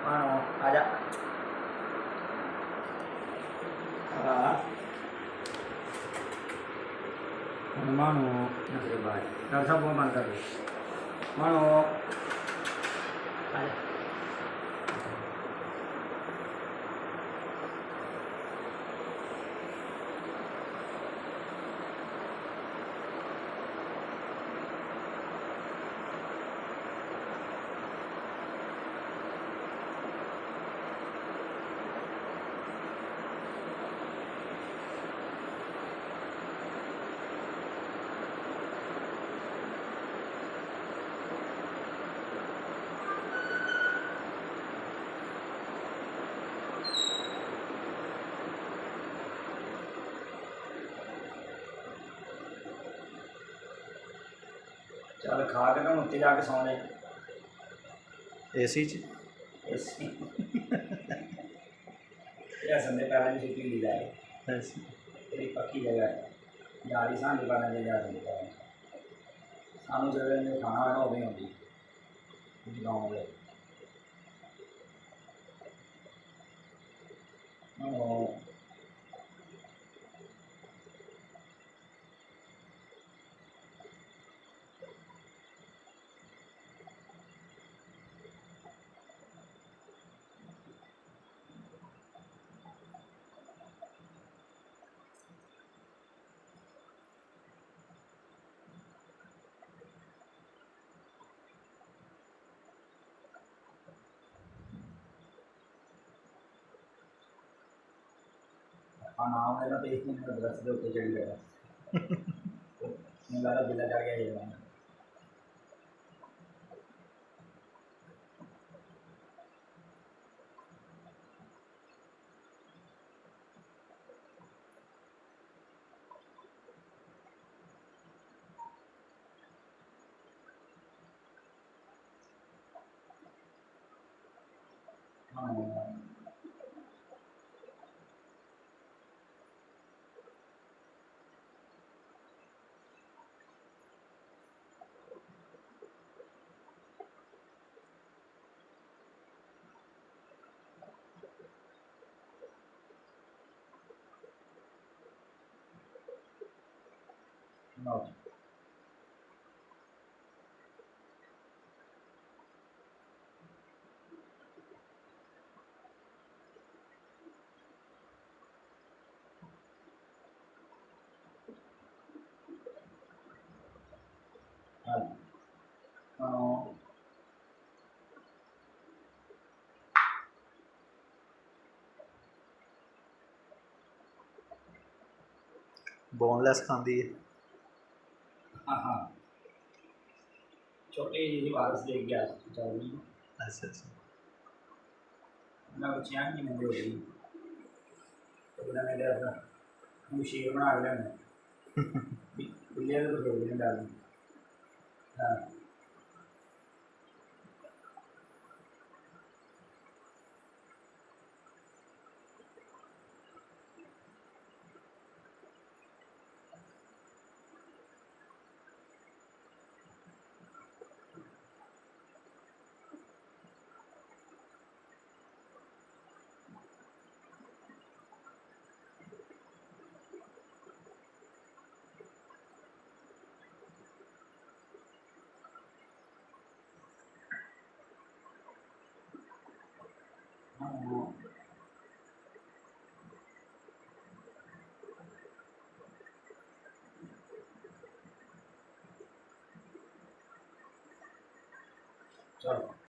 मानो आजा मानो नजर बाहर डॉक्टर साहब वो बंद कर दो मानो आजा चल खा के ना उत्ते जाके सौ ले एसी च संदे पैर की छुट्टी ली जाए एसी तेरी पक्की जगह है जाली सांझ पाने दे जा सकते हैं सानू जब खाना होगा वो भी होगी गाँव में हाँ नाम है ना तो एक दिन दस दे उत्ते चढ़ी गया मेरा बिल्ला चढ़ गया ये हाँ हाँ हाँ बोनलैस खाती है हाँ हाँ छोटे जी वारस देख गया चाहिए अच्छा अच्छा मैं बच्चियां नहीं मंदे हो गई तो बिना मेरे ऐसा हम शेर बना के लेने बिल्लियां तो छोड़ देने डालनी हाँ हाँ चलो